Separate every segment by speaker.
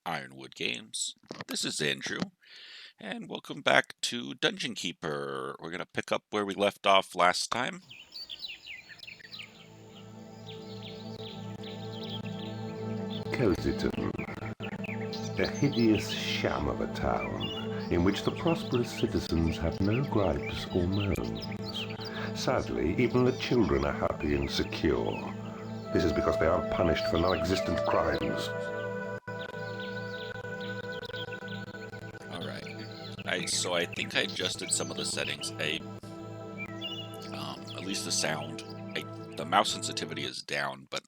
Speaker 1: Ironwood Games. This is Andrew, and welcome back to Dungeon Keeper. We're going to pick up where we left off last time.
Speaker 2: Cozyton, a hideous sham of a town in which the prosperous citizens have no gripes or moans. Sadly, even the children are happy and secure. This is because they aren't punished for non-existent crimes.
Speaker 1: Alright, so I think I adjusted some of the settings. At least the sound. The mouse sensitivity is down, but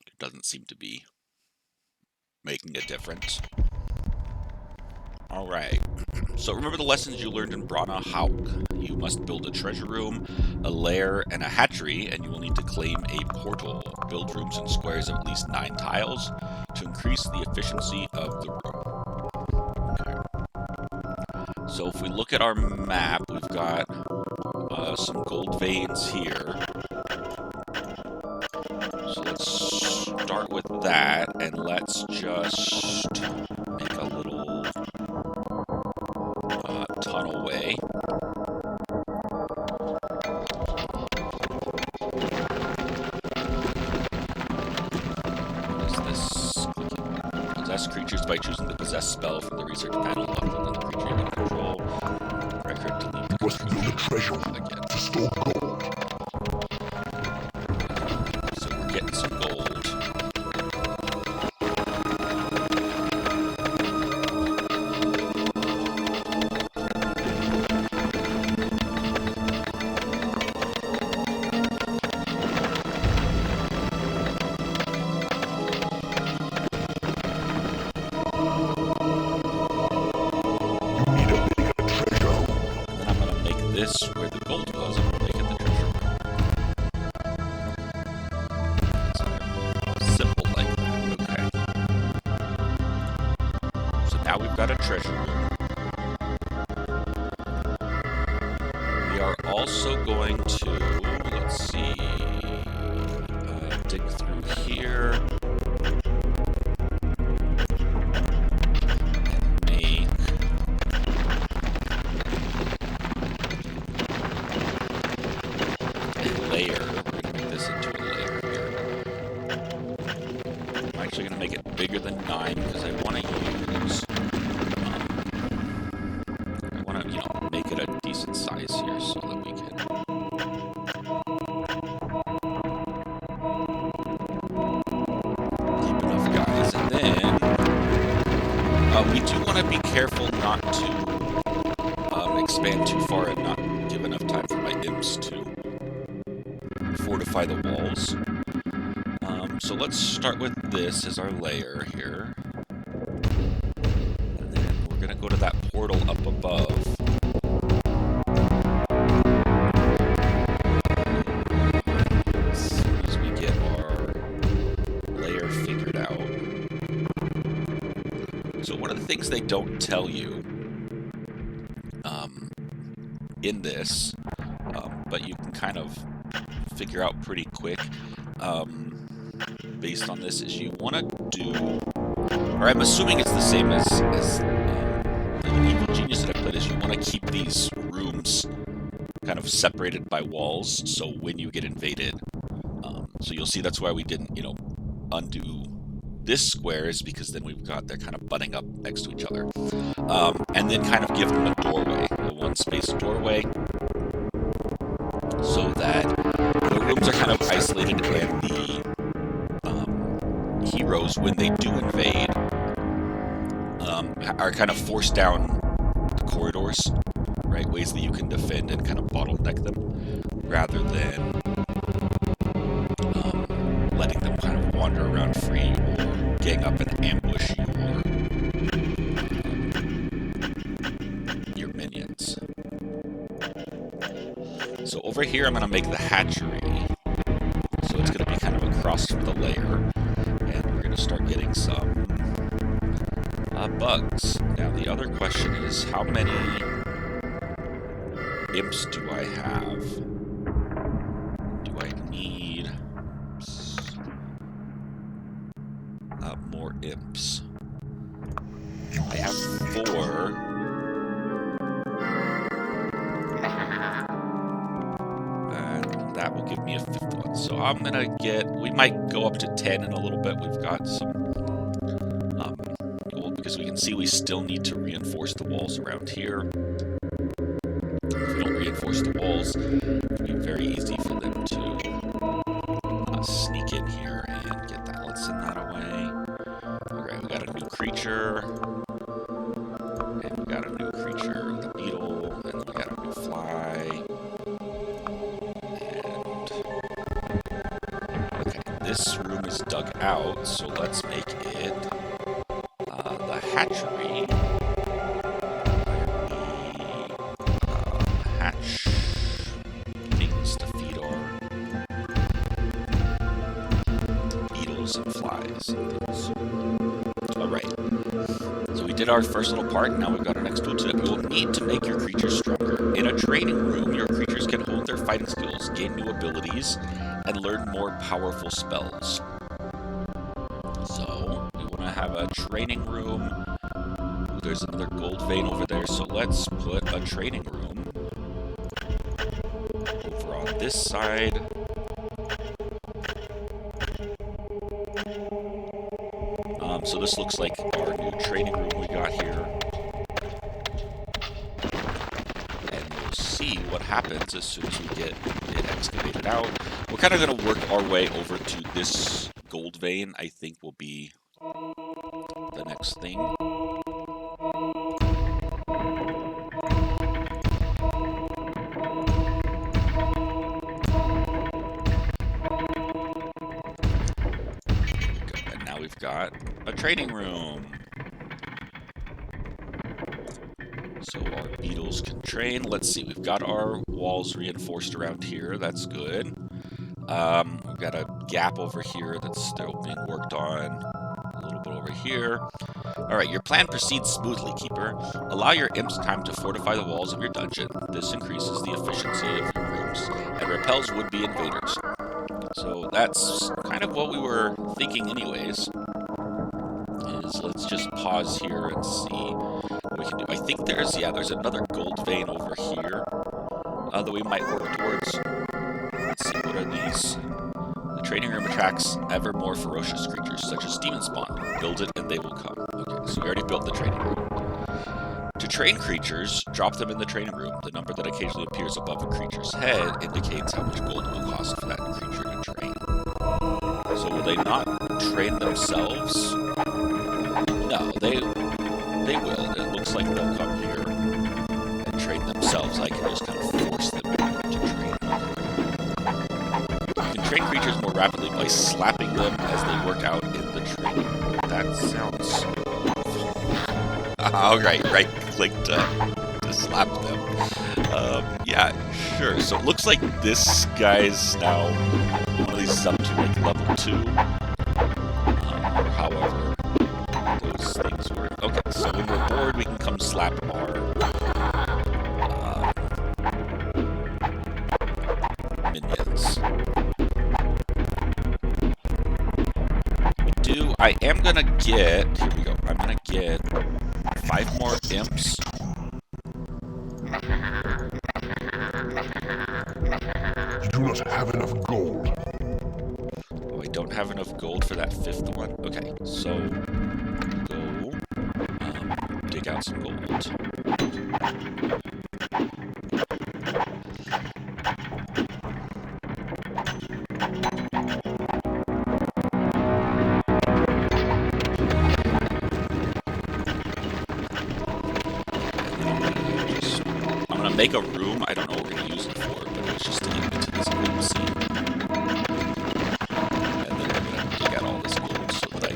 Speaker 1: it doesn't seem to be making a difference. Alright, so remember the lessons you learned in Brana Hauk. You must build a treasure room, a lair, and a hatchery, and you will need to claim a portal. Build rooms in squares of at least 9 tiles to increase the efficiency of the room. Okay. So if we look at our map, we've got some gold veins here. So let's start with that, and let's just make a little tunnel way. What is this? Possess creatures by choosing the possess spell from the research panel other than the creature you can control. Record delete the
Speaker 3: must build a treasure
Speaker 1: again.
Speaker 3: To store gold.
Speaker 1: So we're getting some gold. This where the gold was, I'm gonna make it the treasure room. Simple like that, okay. So now we've got a treasure room. We are also going to, let's see, dig through here. Bigger than 9 because I want to use, I want to, make it a decent size here so that we can keep enough guys. And then we do want to be careful not to expand too far and not give enough time for my imps to fortify the walls. So let's start with this as our layer here. And then we're going to go to that portal up above. As soon as we get our layer figured out. So one of the things they don't tell you in this, but you can kind of figure out pretty quick, based on this, is you want to do, or I'm assuming it's the same as the Evil Genius that I played, is you want to keep these rooms kind of separated by walls, so when you get invaded, so you'll see that's why we didn't, undo this square, is because then we've got, they're kind of butting up next to each other. And then kind of give them a doorway, a one-space doorway, so that the rooms are kind of isolated and the heroes, when they do invade, are kind of forced down the corridors, right? Ways that you can defend and kind of bottleneck them, rather than letting them kind of wander around free or gang up and ambush your minions. So over here, I'm going to make the hatchery. So it's going to be kind of across from the layer. And we're going to start getting some bugs. Now, the other question is, how many imps do I have? Do I need... more imps. I have 4. And that will give me a 5th one. So I'm gonna get, we might go up to 10 in a little bit. We've got some gold, because we can see we still need to reinforce the walls around here. If we don't reinforce the walls, it'll be very easy for them to sneak in here and get that. Let's send that away. Alright, we got a new creature. And we got a new creature, the beetle. And then we got a new fly. And okay, this room is dug out, so let's make it the hatchery. Hatch things to feed our beetles and flies and things. Alright, so we did our first little part, now we've got our next tool tip. You will need to make your creatures stronger. In a training room, your creatures can hone their fighting skills, gain new abilities, and learn more powerful spells. So, we want to have a training room. Ooh, there's another gold vein over there, so let's put a training room over on this side. So this looks like our new training room we got here. And we'll see what happens as soon as we get it excavated out. We're kind of going to work our way over to this gold vein, I think will be the next thing. And now we've got a training room. So our beetles can train. Let's see, we've got our walls reinforced around here. That's good. We've got a gap over here that's still being worked on. A little bit over here. Alright, your plan proceeds smoothly, Keeper. Allow your imps time to fortify the walls of your dungeon. This increases the efficiency of your rooms and repels would-be invaders. So that's kind of what we were thinking anyways. Let's just pause here and see what we can do. I think there's another gold vein over here that we might work towards. Let's see, what are these? The training room attracts ever more ferocious creatures, such as demon spawn. Build it and they will come. Okay, so we already built the training room. To train creatures, drop them in the training room. The number that occasionally appears above a creature's head indicates how much gold it will cost for that creature to train. So will they not train themselves? No, they will. It looks like they'll come here and train themselves. I can just kind of force them to train. You can train creatures more rapidly by slapping them as they work out in the training room. That sounds... Alright, right-click to slap them. Yeah, sure. So it looks like this guy's now... one of these is up to like level 2. Or however those things work. Okay, so when we're bored, we can come slap our minions. I am gonna get, here we go, I'm gonna get 5 more imps.
Speaker 2: You do not have enough gold.
Speaker 1: Oh, I don't have enough gold for that 5th one? Okay, so go dig out some gold. Make a room. I don't know what we're going to use it for, but it's just to get into this gold scene. And then I'm going to dig out all this gold so that I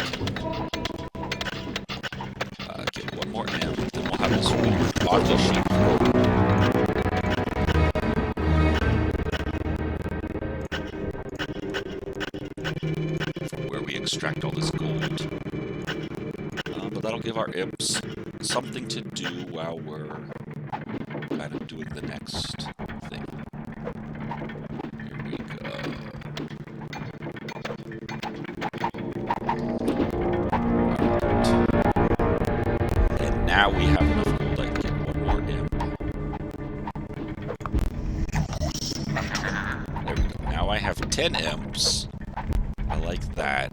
Speaker 1: can get one more imp. Then we'll have this weird bottle sheep where we extract all this gold. But that'll give our imps something to do while we're kind of doing the next thing. Here we go. now we have enough gold. I can get one more imp. There we go. Now I have 10 imps. I like that.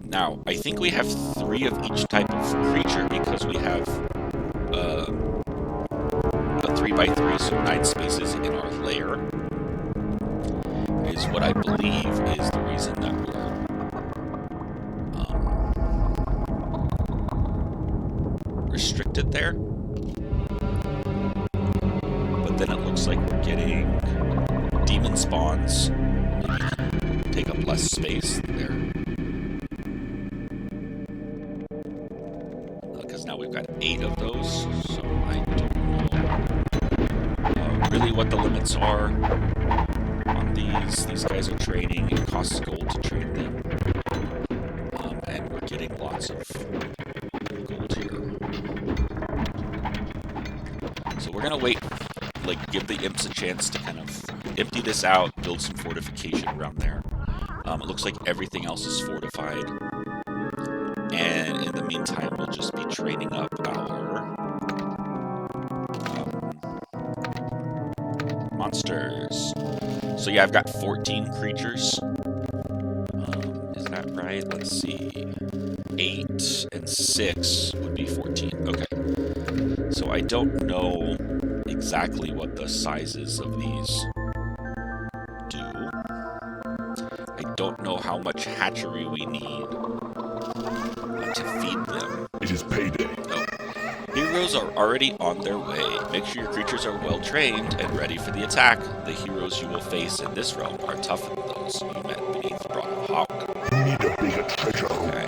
Speaker 1: Now, I think we have 3 of each type of creature because we have a 3x3, so 9 spaces in our lair. Is what I believe is the reason that we're restricted there. But then it looks like we're getting demon spawns. Maybe take up less space there. Because now we've got 8 of those, so I don't know really what the limits are on these. These guys are training. It costs gold to train them. And we're getting lots of gold here. So we're going to wait, like, give the imps a chance to kind of empty this out, build some fortification around there. It looks like everything else is fortified. And in the meantime, we'll just be training up our monsters. So yeah, I've got 14 creatures. Is that right? Let's see. 8 and 6 would be 14. Okay. So I don't know exactly what the sizes of these do. I don't know how much hatchery we need to feed them.
Speaker 3: It is payday.
Speaker 1: Oh. Heroes are already on their way. Make sure your creatures are well trained and ready for the attack. The heroes you will face in this realm are tougher than those you met beneath Broughton Hawk.
Speaker 3: Need a bigger treasure.
Speaker 1: Okay.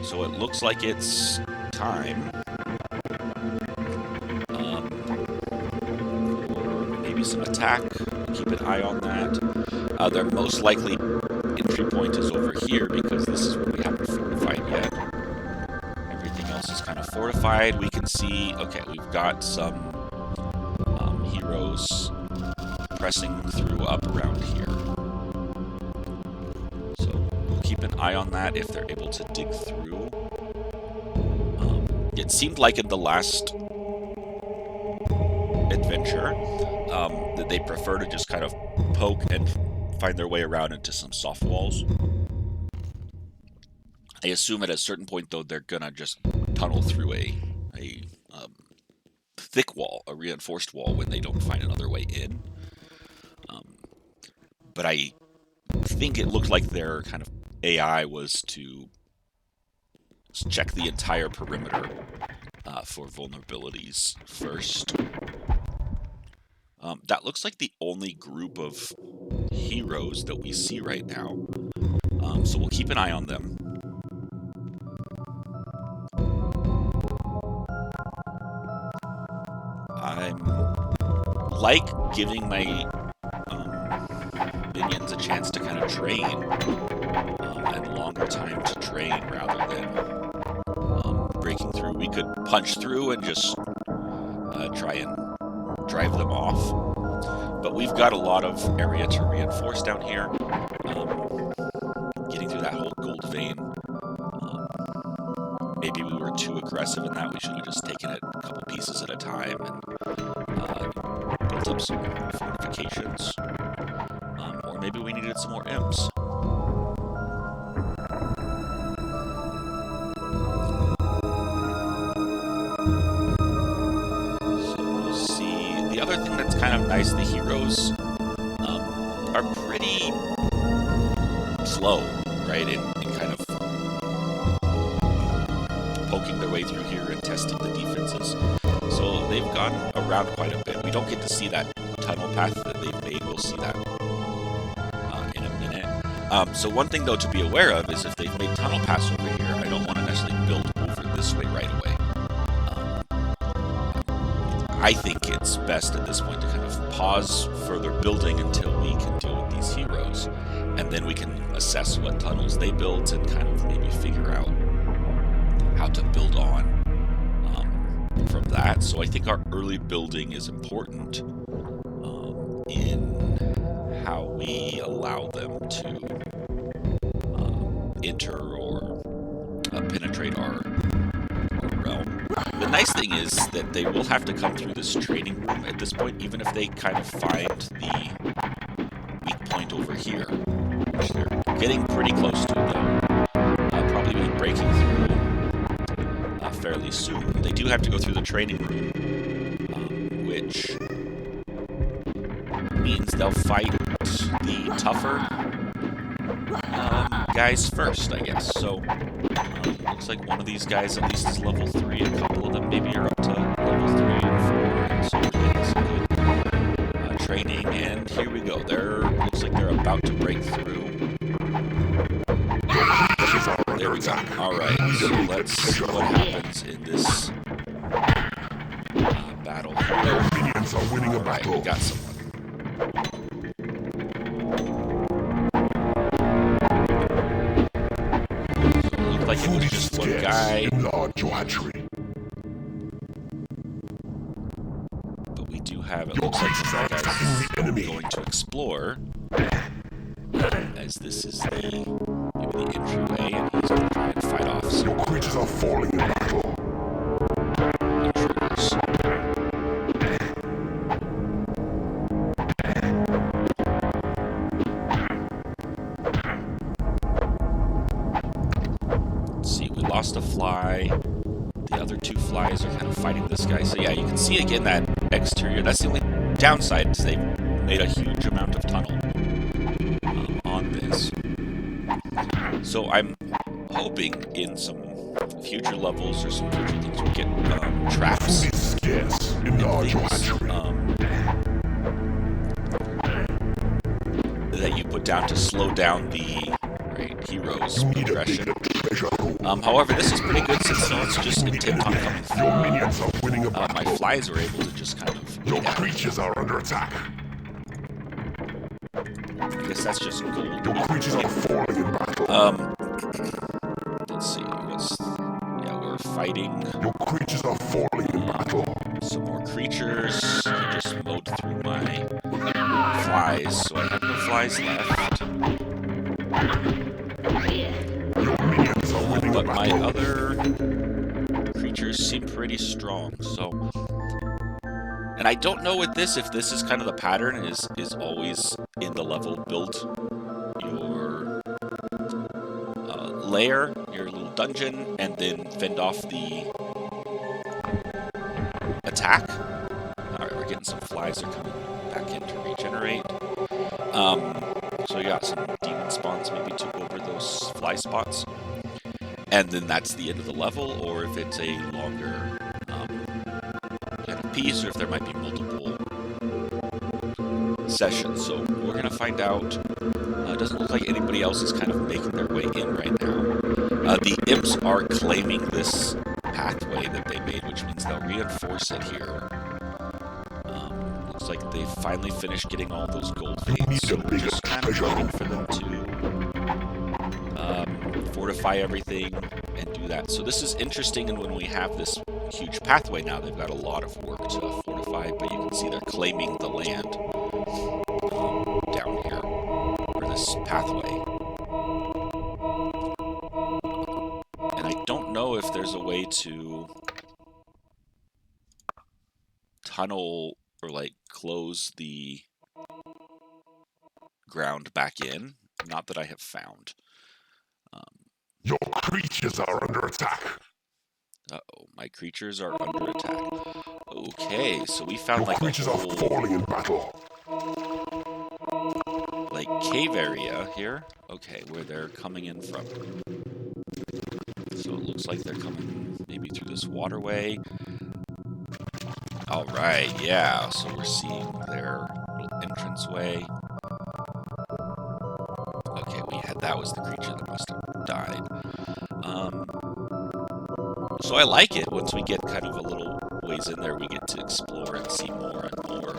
Speaker 1: So it looks like it's time. Maybe some attack. Keep an eye on that. Their most likely entry point is over here because this is where we haven't fortified yet. Everything else is kind of fortified. We can see, okay, we've got some heroes pressing through up around here. So we'll keep an eye on that if they're able to dig through. It seemed like in the last adventure that they prefer to just kind of poke and find their way around into some soft walls. I assume at a certain point, though, they're gonna just tunnel through a thick wall, a reinforced wall, when they don't find another way in. But I think it looked like their kind of AI was to check the entire perimeter for vulnerabilities first. That looks like the only group of heroes that we see right now. So we'll keep an eye on them. I'm like giving my minions a chance to kind of train and longer time to train rather than breaking through. We could punch through and just try and drive them off. But we've got a lot of area to reinforce down here. Getting through that whole gold vein. Maybe we were too aggressive in that. We should have just taken it a couple pieces at a time and built up some fortifications. Or maybe we needed some more imps. The other thing that's kind of nice, the heroes are pretty slow, right, in kind of poking their way through here and testing the defenses. So they've gone around quite a bit. We don't get to see that tunnel path that they've made. We'll see that in a minute. So one thing, though, to be aware of is if they've made tunnel paths over here, I don't want to necessarily build over this way right away. I think it's best at this point to kind of pause further building until we can deal with these heroes. And then we can assess what tunnels they built and kind of maybe figure out how to build on from that. So I think our early building is important in how we allow them to enter or penetrate our realm. The nice thing is that they will have to come through this training room at this point, even if they kind of find the weak point over here, which they're getting pretty close to, though. Probably be breaking through fairly soon. They do have to go through the training room, which means they'll fight the tougher guys first, I guess. So, looks like one of these guys at least is level 3. A couple of them maybe are up to level 3 and 4. So we're getting some good training. And here we go. Looks like they're about to break through. There we go. Alright, so let's see what happens in this battle here.
Speaker 3: Minions are winning a
Speaker 1: Alright,
Speaker 3: battle.
Speaker 1: we got someone. Like it was just one guy.
Speaker 3: Enlarge your hatchery.
Speaker 1: But we do have, it
Speaker 3: Your
Speaker 1: looks like
Speaker 3: creatures are
Speaker 1: some
Speaker 3: attacking the
Speaker 1: guys
Speaker 3: enemy.
Speaker 1: going to explore. As this is maybe the entryway, and he's going to try and fight off some
Speaker 3: Your creatures are falling in battle.
Speaker 1: intruders. Let's see, we lost a fly. The other 2 flies are kind of fighting this guy. So yeah, you can see again that exterior. That's the only downside, is they've made a huge amount of tunnel on this. So I'm hoping in some future levels or some future things we get traps.
Speaker 3: Food is scarce. Enlarge your hatchery.
Speaker 1: That you put down to slow down the hero's
Speaker 3: You need a
Speaker 1: progression.
Speaker 3: bigger treasure room.
Speaker 1: However, this is pretty good since he's just intent on coming through.
Speaker 3: Your minions are winning a
Speaker 1: My
Speaker 3: battle.
Speaker 1: flies are able to just kind of
Speaker 3: Your
Speaker 1: eat at it.
Speaker 3: creatures are under attack.
Speaker 1: I guess that's just gold.
Speaker 3: Your creatures are falling in battle.
Speaker 1: Let's see, we're fighting
Speaker 3: Your creatures are falling in battle.
Speaker 1: some more creatures. I just mowed through my flies, so I have no flies left.
Speaker 3: Your minions are winning a
Speaker 1: But my
Speaker 3: battle.
Speaker 1: other creatures seem pretty strong, so... And I don't know with this, if this is kind of the pattern, is always in the level build your lair, your little dungeon, and then fend off the attack. Alright, we're getting some flies. They're coming back in to regenerate. So we got some demon spawns maybe took over those fly spots. And then that's the end of the level, or if it's a longer kind of piece, or if there might be multiple sessions. So we're going to find out. It doesn't look like anybody else is kind of making their way in right now. The imps are claiming this pathway that they made, which means they'll reinforce it here. Looks like they finally finished getting all those gold veins, so we're just kind of waiting for them to fortify everything and do that. So this is interesting, and when we have this huge pathway now, they've got a lot of work to fortify, but you can see they're claiming the land down here, or this pathway. And I don't know if there's a way to tunnel or like close the ground back in. Not that I have found.
Speaker 3: Your creatures are under attack.
Speaker 1: Uh-oh, my creatures are under attack. Okay, so we found
Speaker 3: Your
Speaker 1: like a
Speaker 3: creatures are
Speaker 1: whole
Speaker 3: falling in battle.
Speaker 1: like cave area here. Okay, where they're coming in from. So it looks like they're coming maybe through this waterway. Alright, yeah, so we're seeing their little entranceway. Okay, that was the creature that must have died. So I like it. Once we get kind of a little ways in there, we get to explore and see more and more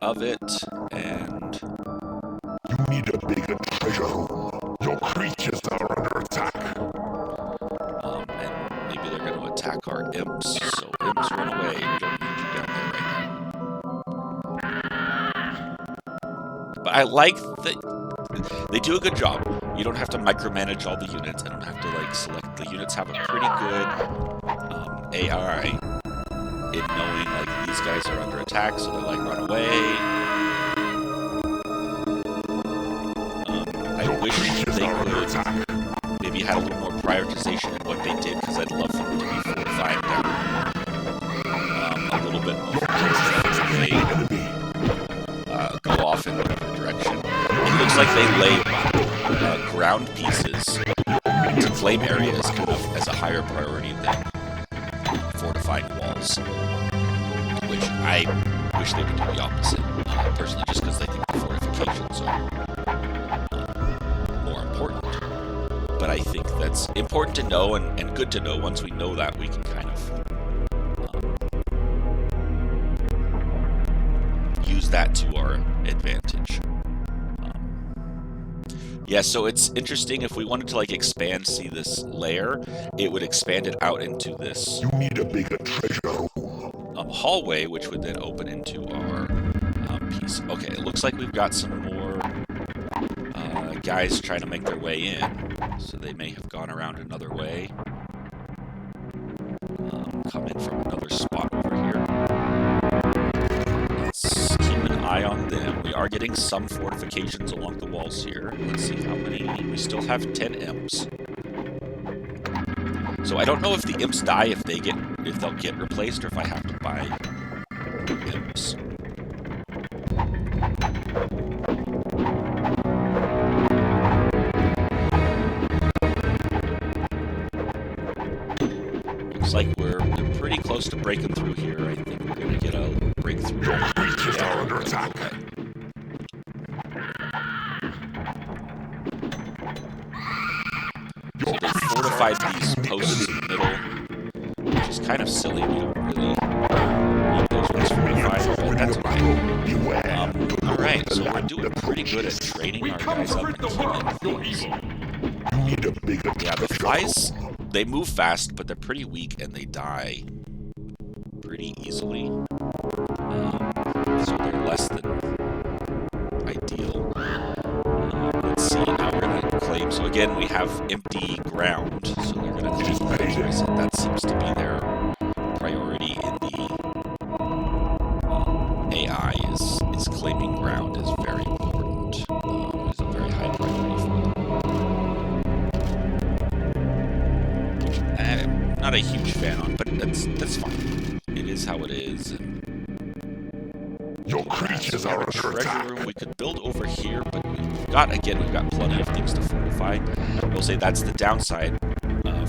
Speaker 1: of it. And
Speaker 3: You need a bigger treasure room. Your creatures are under attack.
Speaker 1: and maybe they're going to attack our imps. So imps, run away. We don't need you down there right now. But I like that they do a good job. you don't have to micromanage all the units. I don't have to like select. The units have a pretty good AI in knowing like these guys are under attack, so they're like run away. I wish they could maybe had a little more prioritization in what they did, because I'd love for them to be fortifying down a little bit more. They go off in whatever direction. It looks like they lay ground pieces to claim areas kind of as a higher priority than fortifying walls, which I wish they would do the opposite, personally, just because I think the fortifications are more important. But I think that's important to know and good to know. Once we know that, we can kind of use that to our advantage. Yeah, so it's interesting. If we wanted to like expand, see this layer, it would expand it out into this
Speaker 3: You need a bigger treasure room.
Speaker 1: hallway, which would then open into our piece. Okay, it looks like we've got some more guys trying to make their way in, so they may have gone around another way. Come in from another spot over here. Let's keep an eye on them. We are getting some fortifications along the walls here. Let's see how many. We still have 10 imps. So I don't know if the imps die if they'll get replaced, or if I have to buy imps. Looks like we're pretty close to breaking through here. I think we're going to get a breakthrough.
Speaker 3: Your creatures are under attack.
Speaker 1: So they fortified these posts in the middle, which is kind of silly. We don't really need those ones fortified, but that's okay. Alright, so we're doing pretty good at training our guys up and killing things.
Speaker 3: You need a bigger
Speaker 1: Yeah, the
Speaker 3: treasure
Speaker 1: flies, they move fast, but they're pretty weak and they die pretty easily. So they're less than ideal. Let's see, now we're going to claim. So again, we have empty ground, so they're going to claim those. That seems to be their priority in the AI is claiming ground is very important. Is a very high priority for them. I'm not a huge fan on, but that's fine. It is how it is.
Speaker 3: Your creatures are under
Speaker 1: Treasure
Speaker 3: attack.
Speaker 1: room we could build over here, but we've got plenty of things to fortify. I will say that's the downside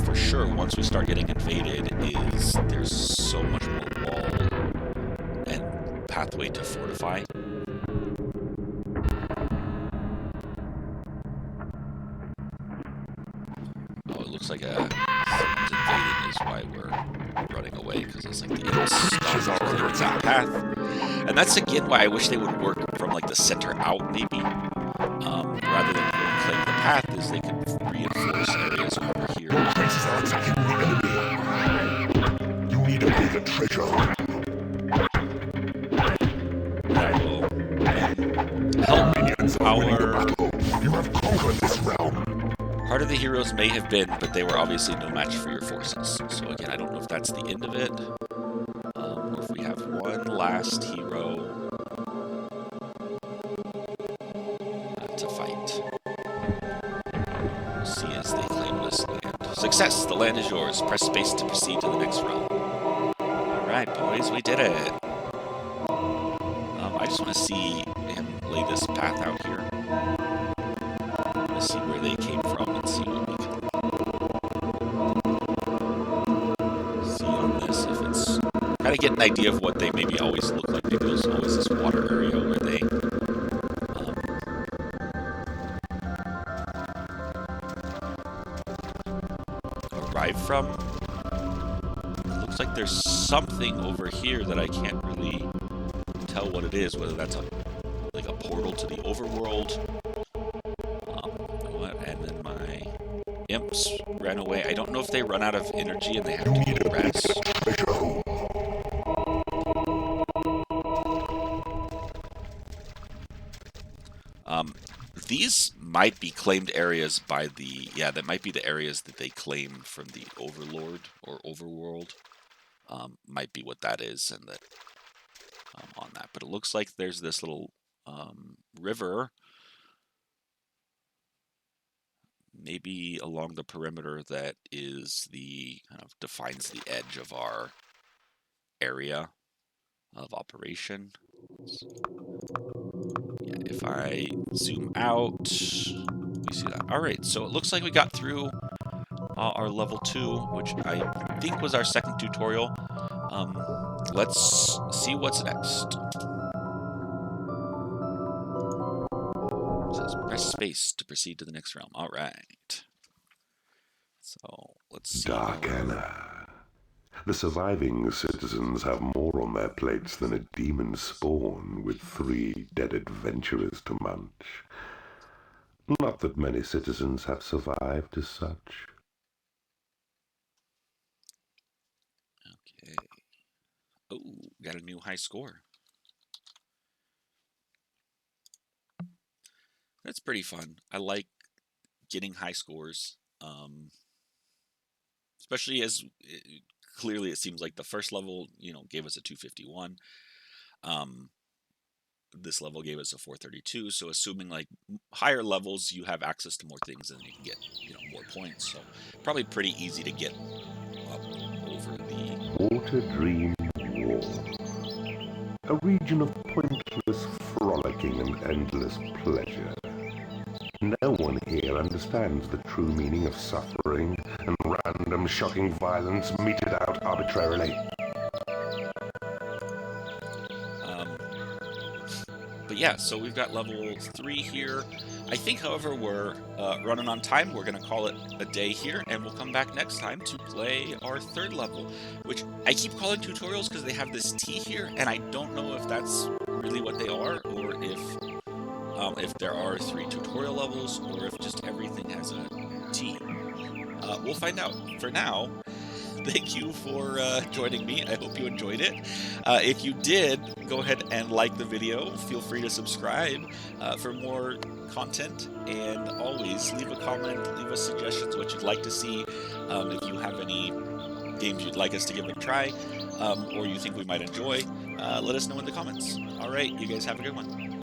Speaker 1: for sure. Once we start getting invaded, is there's so much more wall and pathway to fortify. Oh, it looks like someone's invading is why we're running away, because it's like the imps stopped clearing that path. And that's again why I wish they would work from like the center out, maybe. Rather than claim the path, is they could reinforce areas over here.
Speaker 3: Your creatures are attacking the enemy. You need a bigger treasure room.
Speaker 1: That will help
Speaker 3: Minions are winning the
Speaker 1: our
Speaker 3: battle. You have conquered this realm.
Speaker 1: Heart of the Heroes may have been, but they were obviously no match for your forces. So again, I don't know if that's the end of it. Or if we have one last hero to fight. We'll see as they claim this land. Success! The land is yours. Press space to proceed to the next realm. Alright, boys, we did it. I just want to see him lay this path out here. See where they came from and see what we can see on this. If it's kind of get an idea of what they maybe always look like. Maybe there's always this water area where they arrive from. It looks like there's something over here that I can't really tell what it is. Whether that's like a portal to the overworld. And then my imps ran away. I don't know if they run out of energy and they have to go rest. These might be claimed areas by the... Yeah, that might be the areas that they claim from the Overlord or Overworld. Might be what that is, and that on that. But it looks like there's this little river, maybe along the perimeter, that is the kind of defines the edge of our area of operation. Yeah, if I zoom out, we see that. All right, so it looks like we got through our level 2, which I think was our second tutorial. Let's see what's next. It says press space to proceed to the next realm. All right. So let's see.
Speaker 2: Darkana. The surviving citizens have more on their plates than a demon spawn with 3 dead adventurers to munch. Not that many citizens have survived as such.
Speaker 1: Okay. Oh, got a new high score. That's pretty fun. I like getting high scores, especially as clearly it seems like the first level, gave us a 251. This level gave us a 432. So assuming like higher levels, you have access to more things and you can get, more points. So probably pretty easy to get up over the
Speaker 2: Water Dream War. A region of pointless frolicking and endless pleasure. No one here understands the true meaning of suffering and random shocking violence meted out arbitrarily.
Speaker 1: But yeah, so we've got level 3 here. I think, however, we're running on time. We're going to call it a day here, and we'll come back next time to play our 3rd level, which I keep calling tutorials because they have this T here, and I don't know if that's really what they are, or if there are 3 tutorial levels, or if just everything has a T. We'll find out. For now, thank you for joining me. I hope you enjoyed it. If you did, go ahead and like the video. Feel free to subscribe for more content. And always leave a comment, leave us suggestions, what you'd like to see. If you have any games you'd like us to give a try, or you think we might enjoy, let us know in the comments. All right, you guys have a good one.